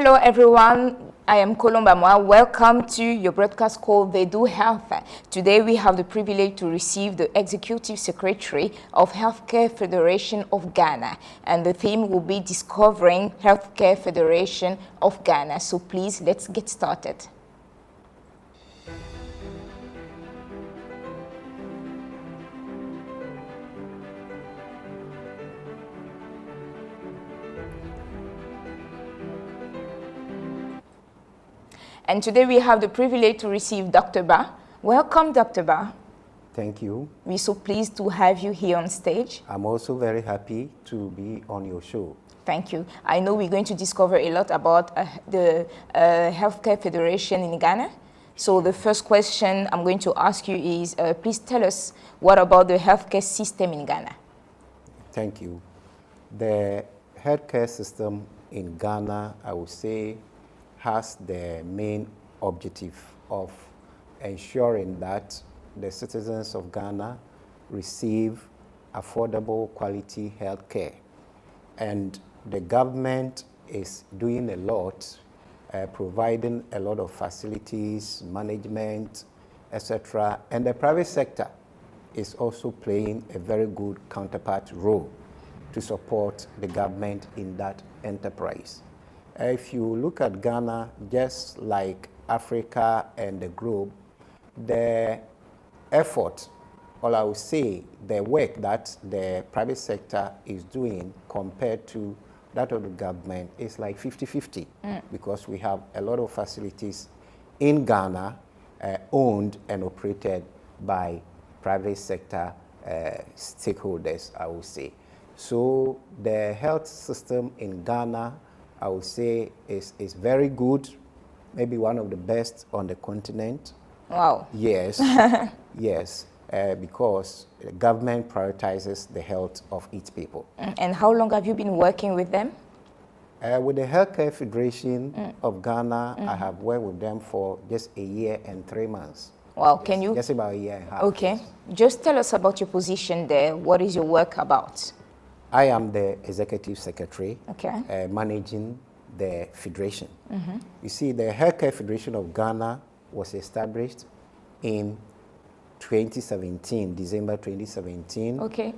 Hello everyone, I am Kolombamwa. Welcome to your broadcast called They Do Health. Today we have the privilege to receive the Executive Secretary of Healthcare Federation of Ghana, and the theme will be Discovering Healthcare Federation of Ghana. So please, let's get started. And today we have the privilege to receive Dr. BAAH. Welcome, Dr. BAAH. Thank you. We're so pleased to have you here on stage. I'm also very happy to be on your show. Thank you. I know we're going to discover a lot about the Healthcare Federation in Ghana. So the first question I'm going to ask you is, please tell us what about the healthcare system in Ghana? Thank you. The healthcare system in Ghana, I would say, has the main objective of ensuring that the citizens of Ghana receive affordable quality health care. And the government is doing a lot, providing a lot of facilities, management, etc. And the private sector is also playing a very good counterpart role to support the government in that enterprise. If you look at Ghana, just like Africa and the globe, the effort, or I would say the work that the private sector is doing compared to that of the government is like 50-50, because we have a lot of facilities in Ghana owned and operated by private sector stakeholders, I would say. So the health system in Ghana, I would say, is very good, maybe one of the best on the continent. Wow. Yes, yes, because the government prioritizes the health of its people. And how long have you been working with them? With the Healthcare Federation of Ghana, I have worked with them for just a year and 3 months. Wow, yes, can you? Just about a year and a half. Okay, yes. Just tell us about your position there. What is your work about? I am the Executive Secretary, okay, managing the Federation. You see, the Healthcare Federation of Ghana was established in 2017, December 2017. Okay,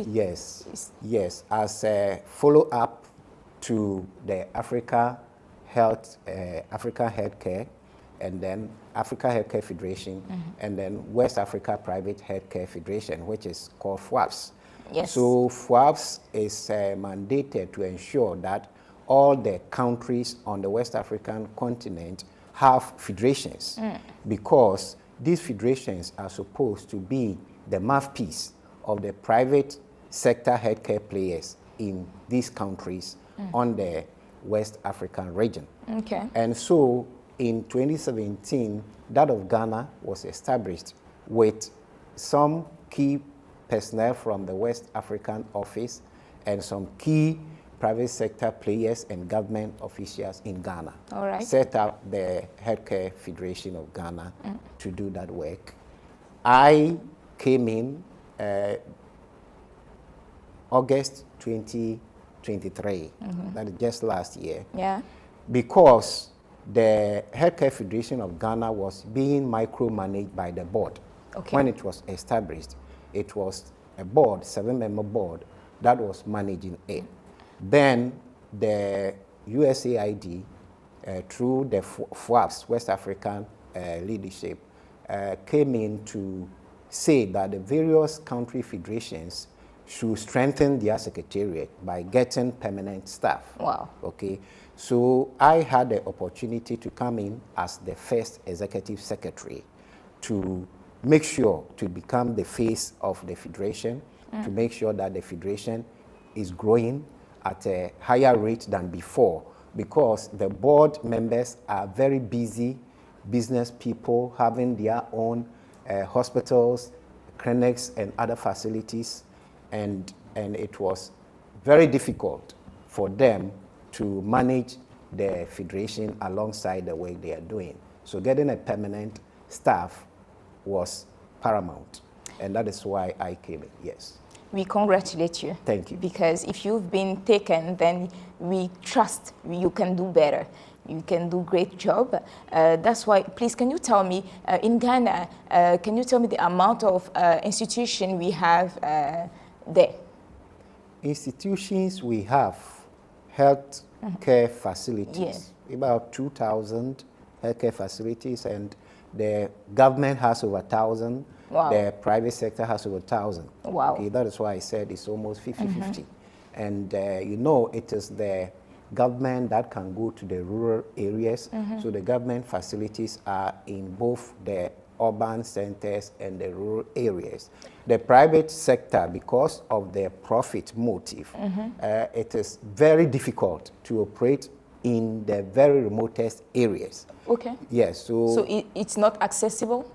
Yes, as a follow-up to the African Healthcare, and then Africa Healthcare Federation, and then West Africa Private Healthcare Federation, which is called FWAFS. Yes. So FWAFS is mandated to ensure that all the countries on the West African continent have federations, because these federations are supposed to be the mouthpiece of the private sector healthcare players in these countries on the West African region. Okay. And so in 2017, that of Ghana was established with some key personnel from the West African office and some key private sector players and government officials in Ghana. All right. Set up the Healthcare Federation of Ghana to do that work. I came in August 2023, that is just last year, because the Healthcare Federation of Ghana was being micromanaged by the board. Okay. When it was established, it was a board, 7-member board, that was managing it. Then the USAID, through the FWAFS, West African leadership, came in to say that the various country federations should strengthen their secretariat by getting permanent staff. Wow. Okay. So I had the opportunity to come in as the first executive secretary to make sure to become the face of the federation, to make sure that the federation is growing at a higher rate than before, because the board members are very busy business people having their own hospitals, clinics, and other facilities, and it was very difficult for them to manage the federation alongside the work they are doing. So getting a permanent staff was paramount, and that is why I came in, yes. We congratulate you. Thank you. Because if you've been taken, then we trust you can do better. you can do great job. That's why, please, can you tell me, in Ghana, can you tell me the amount of institution we have there? Institutions, we have health care facilities, Yes. about 2,000 healthcare facilities, and the government has over 1,000. Wow. The private sector has over 1,000. Wow. Okay, that is why I said it's almost 50-50. And you know, it is the government that can go to the rural areas. So the government facilities are in both the urban centers and the rural areas. The private sector, because of their profit motive, it is very difficult to operate in the very remotest areas. Okay. Yes, So it's not accessible?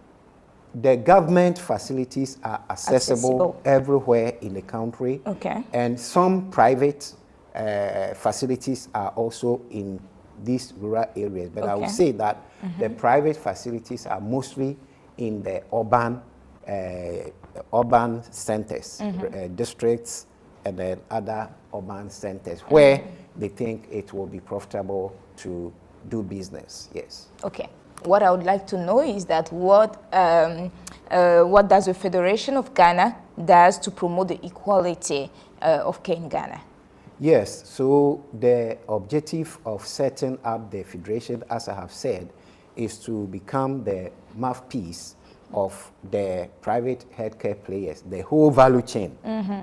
the government facilities are accessible everywhere in the country. Okay. And some private facilities are also in these rural areas. But I would say that the private facilities are mostly in the urban centers, districts, and then other urban centers where they think it will be profitable to do business. Yes. Okay. What I would like to know is that what does the Federation of Ghana does to promote the equality of care in Ghana? Yes, so the objective of setting up the Federation, as I have said, is to become the mouthpiece of the private healthcare players, the whole value chain.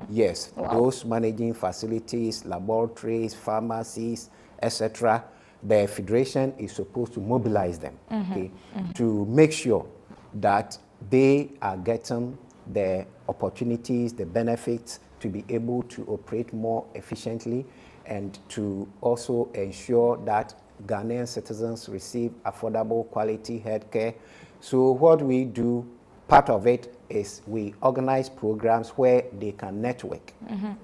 Yes, those managing facilities, laboratories, pharmacies, etc. The Federation is supposed to mobilize them to make sure that they are getting the opportunities, the benefits to be able to operate more efficiently, and to also ensure that Ghanaian citizens receive affordable quality health care. So what we do, part of it is we organize programs where they can network.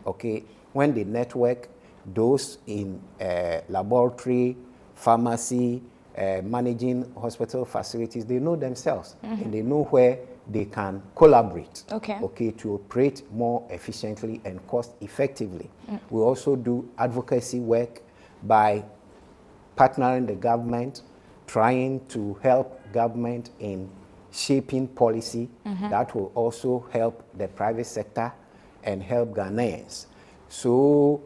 Okay, when they network, those in laboratory, pharmacy, managing hospital facilities, they know themselves and they know where they can collaborate to operate more efficiently and cost effectively. We also do advocacy work by partnering the government, trying to help government in shaping policy that will also help the private sector and help Ghanaians. So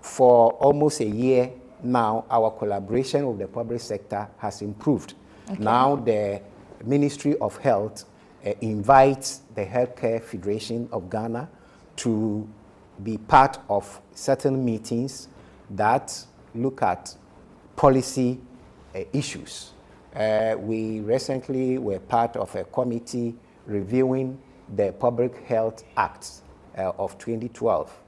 for almost a year now, our collaboration with the public sector has improved. Now the Ministry of Health invites the Healthcare Federation of Ghana to be part of certain meetings that look at policy issues. We recently were part of a committee reviewing the Public Health Act of 2012.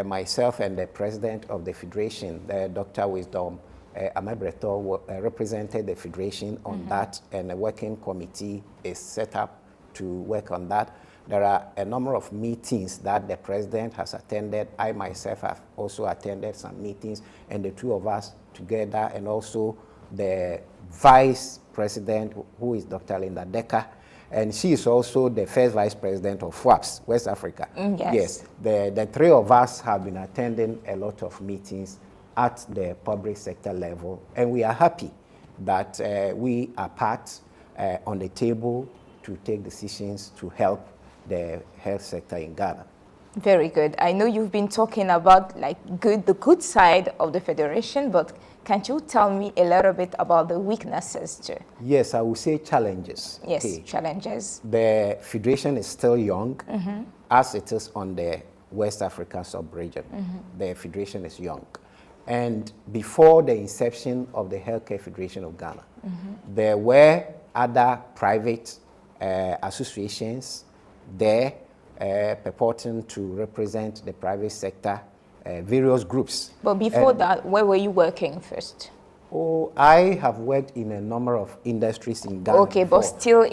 Myself and the president of the Federation, Dr. Wisdom Amebreto, represented the Federation on that, and a working committee is set up to work on that. There are a number of meetings that the president has attended. I myself have also attended some meetings, and the two of us together, and also the vice president, who is Dr. Linda Decker, and she is also the first vice president of WAPS, West Africa. Yes, the three of us have been attending a lot of meetings at the public sector level, and we are happy that we are part on the table to take decisions to help the health sector in Ghana. Very good. I know you've been talking about the good side of the Federation, but can't you tell me a little bit about the weaknesses too? Yes, I would say challenges. Yes, challenges. The Federation is still young, as it is on the West Africa sub-region. The Federation is young. And before the inception of the Healthcare Federation of Ghana, there were other private associations there purporting to represent the private sector, various groups. But before that, where were you working first? Oh, I have worked in a number of industries in Ghana. Okay, before. But still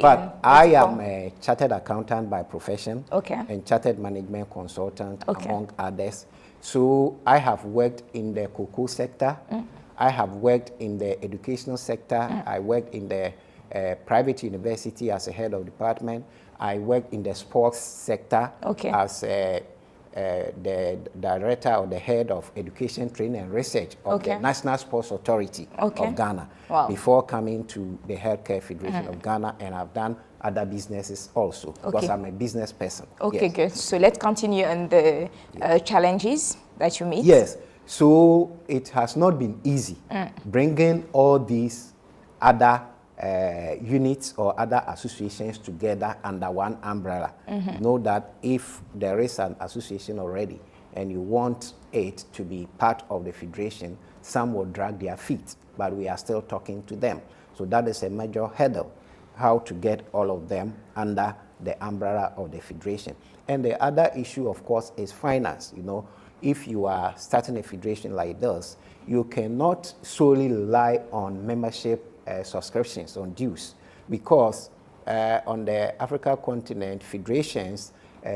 I am a chartered accountant by profession and chartered management consultant, among others. So I have worked in the cocoa sector. I have worked in the educational sector. I worked in the private university as a head of department. I worked in the sports sector as a the director or the head of education, training and research of the National Sports Authority of Ghana before coming to the Healthcare Federation of Ghana, and I've done other businesses also because I'm a business person. Okay, good. So let's continue on the challenges that you meet. Yes. So it has not been easy bringing all these other units or other associations together under one umbrella. Know that if there is an association already and you want it to be part of the federation, some will drag their feet, but we are still talking to them. So that is a major hurdle, how to get all of them under the umbrella of the federation. And the other issue, of course, is finance. You know, if you are starting a federation like this, you cannot solely rely on membership subscriptions, on dues, because on the Africa continent, federations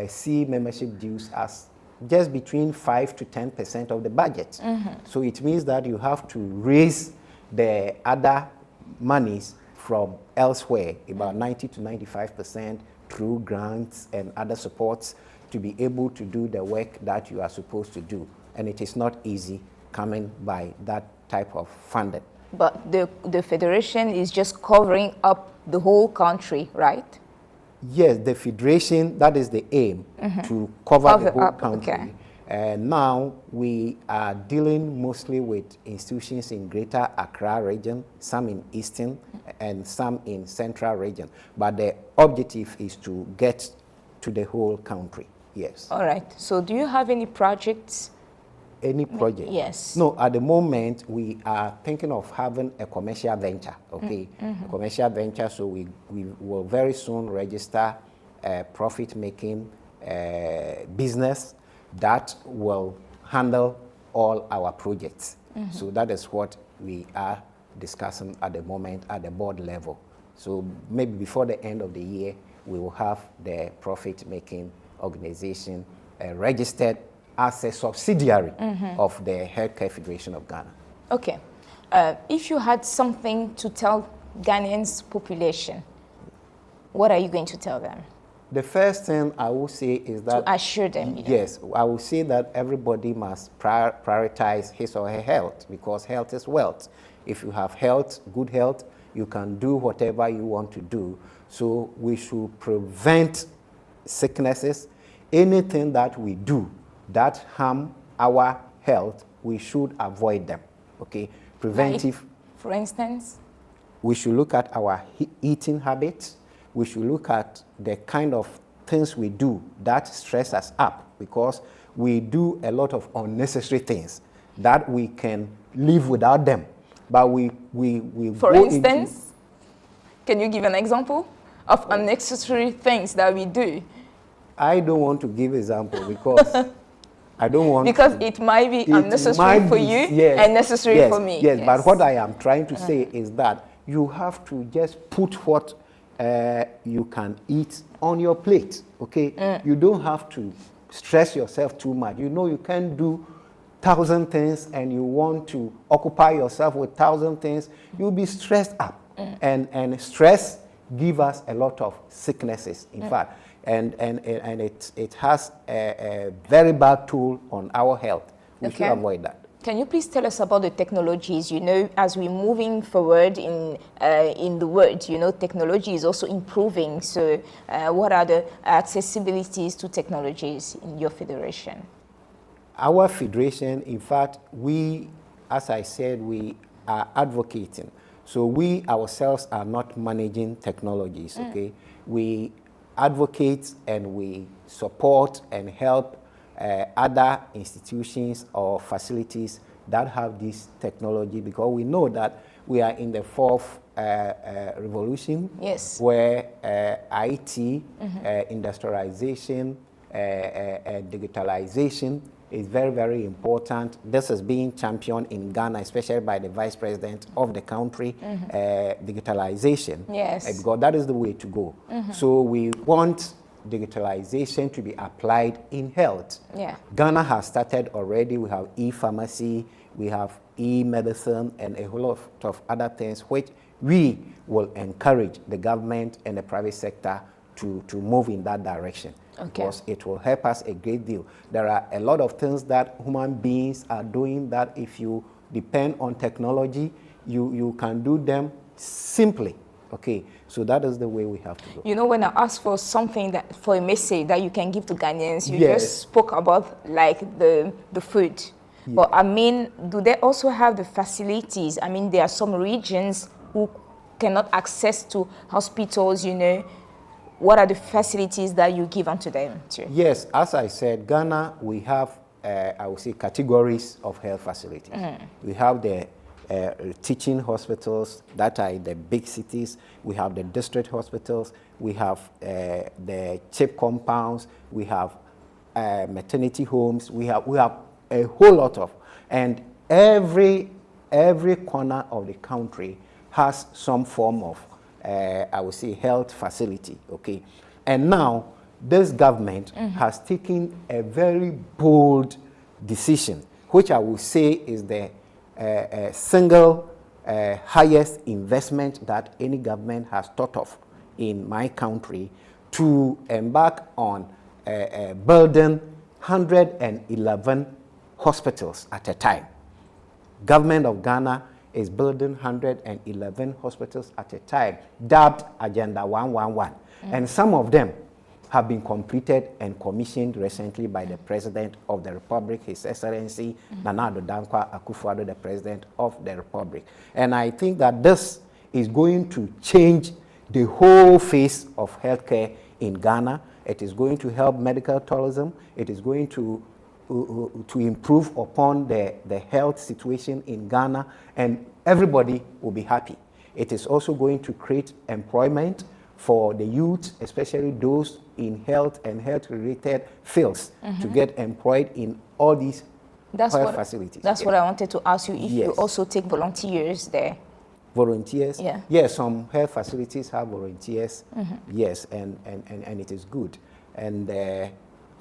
see membership dues as just between 5 to 10% of the budget. So it means that you have to raise the other monies from elsewhere, about 90 to 95% through grants and other supports to be able to do the work that you are supposed to do. And it is not easy coming by that type of funding. But the federation is just covering up the whole country, right? Yes, the federation, that is the aim, to cover the whole country. Now we are dealing mostly with institutions in Greater Accra region, some in Eastern and some in Central region. But the objective is to get to the whole country, yes. All right, so do you have any projects? Any project? Yes. No, at the moment we are thinking of having a commercial venture, okay? A commercial venture, so we will very soon register a profit-making business that will handle all our projects. So that is what we are discussing at the moment at the board level. So maybe before the end of the year, we will have the profit-making organization registered as a subsidiary of the Healthcare Federation of Ghana. Okay. If you had something to tell Ghanaians population, what are you going to tell them? The first thing I will say is that... To assure them. Yes, I will say that everybody must prioritize his or her health, because health is wealth. If you have health, good health, you can do whatever you want to do. So we should prevent sicknesses. Anything that we do that harm our health, we should avoid them, okay? Preventive. Like, for instance? We should look at our eating habits. We should look at the kind of things we do that stress us up, because we do a lot of unnecessary things that we can live without them. But we for instance, can you give an example of unnecessary things that we do? I don't want to give example because I don't want because it might be unnecessary for you and necessary for me. Yes, but what I am trying to say is that you have to just put what you can eat on your plate, okay? You don't have to stress yourself too much. You know you can't do 1,000 things and you want to occupy yourself with 1,000 things, you'll be stressed up. And stress gives us a lot of sicknesses, in fact. And it has a very bad toll on our health. We should avoid that. Can you please tell us about the technologies? You know, as we're moving forward in the world, you know, technology is also improving. So what are the accessibilities to technologies in your federation? Our federation, in fact, we, as I said, we are advocating. So we ourselves are not managing technologies, okay? We advocate and we support and help other institutions or facilities that have this technology, because we know that we are in the fourth revolution, where IT, industrialization, digitalization is very, very important. This is being championed in Ghana, especially by the Vice President of the country, digitalization, because that is the way to go. So we want digitalization to be applied in health. Ghana has started already. We have e-pharmacy, we have e-medicine, and a whole lot of other things which we will encourage the government and the private sector to move in that direction. because it will help us a great deal. There are a lot of things that human beings are doing that if you depend on technology, you can do them simply. Okay, so that is the way we have to go. You know, when I asked for something for a message that you can give to Ghanaians, you Yes. just spoke about like the food. Yeah. But I mean, do they also have the facilities? I mean, there are some regions who cannot access to hospitals, you know. What are the facilities that you give unto them too? Yes, as I said, Ghana, we have, I would say, categories of health facilities. We have the teaching hospitals that are in the big cities. We have the district hospitals. We have the CHIP compounds. We have maternity homes. We have a whole lot of, and every corner of the country has some form of, I would say, health facility. Okay, and now this government has taken a very bold decision, which I will say is the single highest investment that any government has thought of in my country, to embark on building 111 hospitals at a time. Government of Ghana is building 111 hospitals at a time, dubbed Agenda 111. And some of them have been completed and commissioned recently by the President of the Republic, His Excellency Nana Addo Dankwa Akufo-Addo, the President of the Republic. And I think that this is going to change the whole face of healthcare in Ghana. It is going to help medical tourism. It is going to improve upon the health situation in Ghana, and everybody will be happy. It is also going to create employment for the youth, especially those in health and health-related fields, to get employed in all these health facilities. That's what I wanted to ask you, if you also take volunteers there. Volunteers? Yeah. Yes, some health facilities have volunteers. Yes, and it is good. And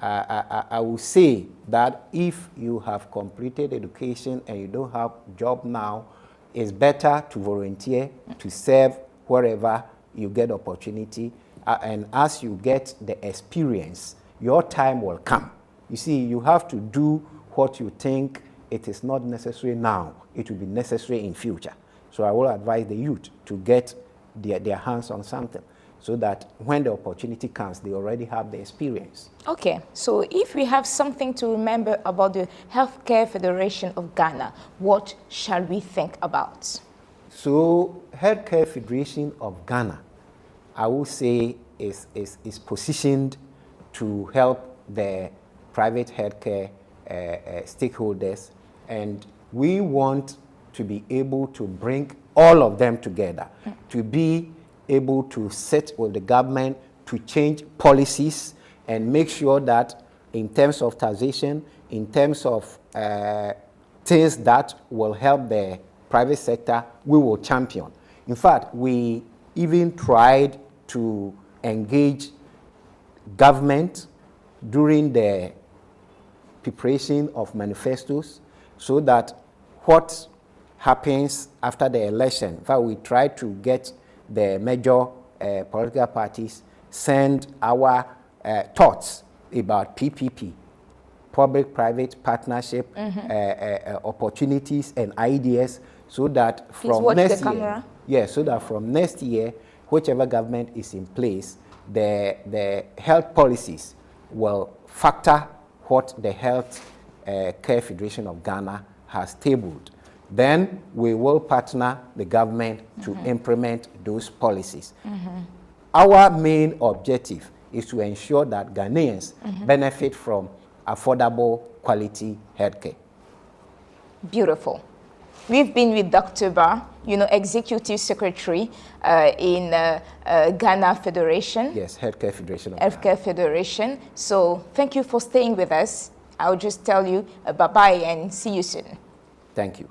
I will say that if you have completed education and you don't have job now, it's better to volunteer, to serve wherever you get opportunity. And as you get the experience, your time will come. You see, you have to do what you think it is not necessary now. It will be necessary in future. So I will advise the youth to get their hands on something, so that when the opportunity comes, they already have the experience. Okay. So if we have something to remember about the Healthcare Federation of Ghana, what shall we think about? So Healthcare Federation of Ghana, I would say, is positioned to help the private healthcare stakeholders, and we want to be able to bring all of them together, to be able to sit with the government to change policies and make sure that in terms of taxation, in terms of things that will help the private sector, we will champion. In fact, we even tried to engage government during the preparation of manifestos, so that what happens after the election, in fact, we tried to get the major political parties send our thoughts about PPP, public-private partnership, opportunities and ideas, so that from next year, so that from next year, whichever government is in place, the health policies will factor what the Health Care Federation of Ghana has tabled. Then we will partner the government to implement those policies. Our main objective is to ensure that Ghanaians benefit from affordable, quality healthcare. Beautiful. We've been with Dr. BAAH, Executive Secretary in Ghana Federation. Yes, Healthcare Federation. Healthcare Federation. So thank you for staying with us. I'll just tell you bye-bye and see you soon. Thank you.